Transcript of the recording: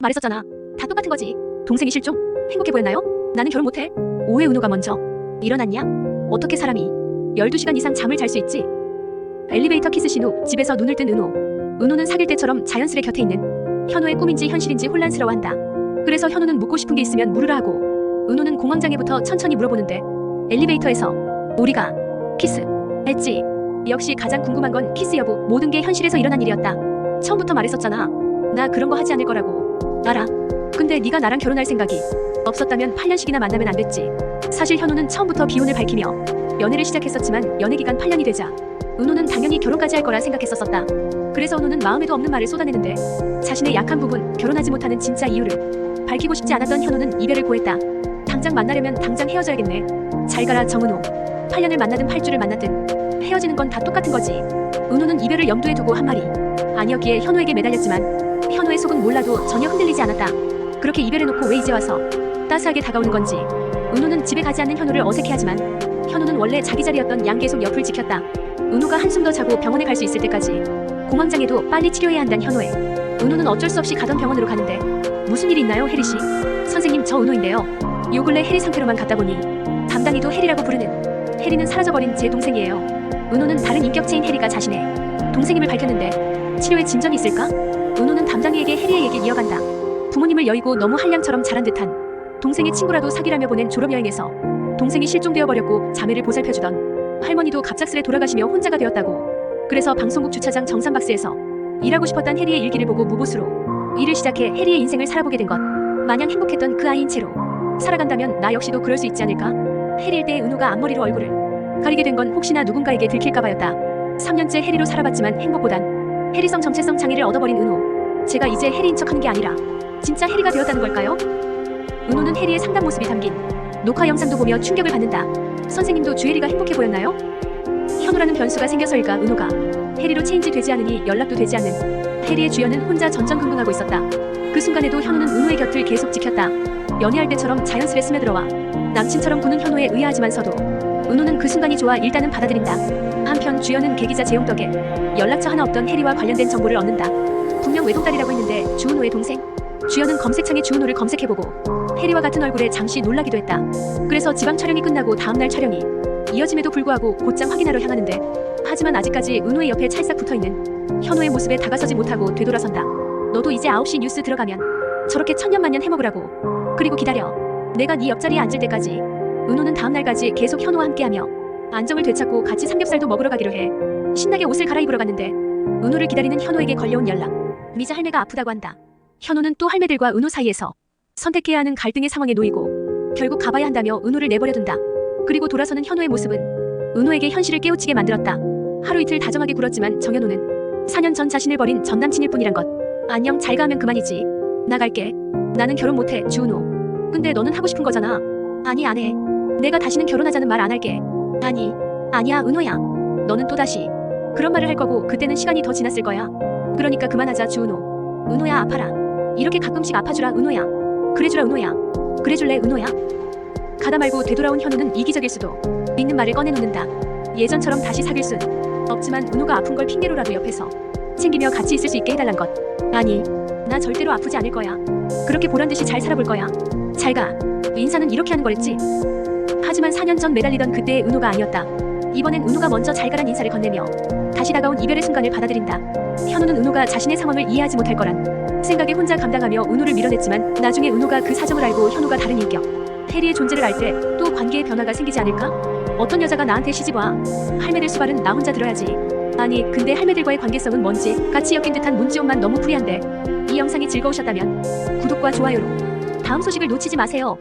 말했었잖아. 다 똑같은 거지. 동생이 실종? 행복해 보였나요? 나는 결혼 못해. 오해. 은호가 먼저 일어났냐? 어떻게 사람이 12시간 이상 잠을 잘 수 있지? 엘리베이터 키스 신후 집에서 눈을 뜬 은호. 은호는 사귈 때처럼 자연스레 곁에 있는 현우의 꿈인지 현실인지 혼란스러워한다. 그래서 현우는 묻고 싶은 게 있으면 물으라 하고 은호는 공황장애부터 천천히 물어보는데 엘리베이터에서 우리가 키스 했지? 역시 가장 궁금한 건 키스 여부. 모든 게 현실에서 일어난 일이었다. 처음부터 말했었잖아. 나 그런 거 하지 않을 거라고. 알아. 근데 네가 나랑 결혼할 생각이 없었다면 8년씩이나 만나면 안 됐지. 사실 현우는 처음부터 비혼을 밝히며 연애를 시작했었지만 연애 기간 8년이 되자 은호는 당연히 결혼까지 할 거라 생각했었었다. 그래서 은호는 마음에도 없는 말을 쏟아내는데 자신의 약한 부분, 결혼하지 못하는 진짜 이유를 밝히고 싶지 않았던 현우는 이별을 고했다. 당장 만나려면 당장 헤어져야겠네. 잘 가라 정은호. 8년을 만나든 8주를 만났든 헤어지는 건 다 똑같은 거지. 은호는 이별을 염두에 두고 한 말이 아니었기에 현우에게 매달렸지만 현우의 속은 몰라도 전혀 흔들리지 않았다. 그렇게 이별해놓고 왜 이제 와서 따스하게 다가오는 건지. 은호는 집에 가지 않는 현우를 어색해하지만 현우는 원래 자기 자리였던 양 계속 옆을 지켰다. 은호가 한숨 더 자고 병원에 갈 수 있을 때까지. 공황장애도 빨리 치료해야 한다는 현우에 은호는 어쩔 수 없이 가던 병원으로 가는데 무슨 일이 있나요 혜리씨? 선생님 저 은호인데요. 요 근래 혜리 상태로만 갔다 보니 담당이도 혜리라고 부르는 혜리는 사라져버린 제 동생이에요. 은호는 다른 인격체인 혜리가 자신의 동생임을 밝혔는데 치료에 진전이 있을까? 은호는 담당이에게 혜리의 얘기를 이어간다. 부모님을 여의고 너무 한량처럼 자란 듯한 동생의 친구라도 사귀라며 보낸 졸업여행에서 동생이 실종되어 버렸고 자매를 보살펴주던 할머니도 갑작스레 돌아가시며 혼자가 되었다고. 그래서 방송국 주차장 정산박스에서 일하고 싶었던 혜리의 일기를 보고 무보수로 일을 시작해 혜리의 인생을 살아보게 된 것. 마냥 행복했던 그 아이인 채로 살아간다면 나 역시도 그럴 수 있지 않을까? 혜리일 때 은호가 앞머리로 얼굴을 가리게 된 건 혹시나 누군가에게 들킬까봐였다. 3년째 혜리로 살아봤지만 행복보단 혜리성 정체성 장애를 얻어버린 은호. 제가 이제 혜리인 척하는 게 아니라 진짜 혜리가 되었다는 걸까요? 은호는 혜리의 상담 모습이 담긴 녹화 영상도 보며 충격을 받는다. 선생님도 주혜리가 행복해 보였나요? 현우라는 변수가 생겨서일까 은호가 혜리로 체인지 되지 않으니 연락도 되지 않는 혜리의 주연은 혼자 전전긍긍하고 있었다. 그 순간에도 현우는 은호의 곁을 계속 지켰다. 연애할 때처럼 자연스레 스며들어와 남친처럼 구는 현우에 의아하지만서도 은호는 그 순간이 좋아 일단은 받아들인다. 한편 주연은 계기자 재용 덕에 연락처 하나 없던 혜리와 관련된 정보를 얻는다. 분명 외동딸이라고 했는데 주은호의 동생? 주연은 검색창에 주은호를 검색해보고 혜리와 같은 얼굴에 잠시 놀라기도 했다. 그래서 지방 촬영이 끝나고 다음날 촬영이 이어짐에도 불구하고 곧장 확인하러 향하는데 하지만 아직까지 은호의 옆에 찰싹 붙어있는 현우의 모습에 다가서지 못하고 되돌아선다. 너도 이제 9시 뉴스 들어가면 저렇게 천년만년 해먹으라고. 그리고 기다려. 내가 네 옆자리에 앉을 때까지. 은호는 다음날까지 계속 현우와 함께하며 안정을 되찾고 같이 삼겹살도 먹으러 가기로 해. 신나게 옷을 갈아입으러 갔는데 은호를 기다리는 현우에게 걸려온 연락. 미자 할매가 아프다고 한다. 현우는 또 할매들과 은호 사이에서 선택해야 하는 갈등의 상황에 놓이고 결국 가봐야 한다며 은호를 내버려둔다. 그리고 돌아서는 현우의 모습은 은호에게 현실을 깨우치게 만들었다. 하루 이틀 다정하게 굴었지만 정현우는 4년 전 자신을 버린 전남친일 뿐이란 것. 안녕 잘 가면 그만이지. 나갈게. 나는 결혼 못해 주은호. 근데 너는 하고 싶은 거잖아. 아니 안 해. 내가 다시는 결혼하자는 말 안 할게. 아니 아니야 은호야. 너는 또다시 그런 말을 할 거고 그때는 시간이 더 지났을 거야. 그러니까 그만하자 주은호. 은호야 아파라. 이렇게 가끔씩 아파주라 은호야. 그래주라 은호야. 그래줄래 은호야. 가다 말고 되돌아온 현우는 이기적일 수도 믿는 말을 꺼내놓는다. 예전처럼 다시 사귈 순 없지만 은호가 아픈 걸 핑계로라도 옆에서 챙기며 같이 있을 수 있게 해달란 것. 아니 나 절대로 아프지 않을 거야. 그렇게 보란듯이 잘 살아볼 거야. 잘 가. 인사는 이렇게 하는 거랬지. 하지만 4년 전 매달리던 그때의 은호가 아니었다. 이번엔 은호가 먼저 잘 가란 인사를 건네며 다시 다가온 이별의 순간을 받아들인다. 현우는 은호가 자신의 상황을 이해하지 못할 거란 생각에 혼자 감당하며 은호를 밀어냈지만 나중에 은호가 그 사정을 알고 현우가 다른 인격 혜리의 존재를 알 때 또 관계의 변화가 생기지 않을까? 어떤 여자가 나한테 시집와? 할매들 수발은 나 혼자 들어야지. 아니 근데 할매들과의 관계성은 뭔지 같이 엮인 듯한 문지옥만 너무 프리한데. 이 영상이 즐거우셨다면 구독과 좋아요로 다음 소식을 놓치지 마세요.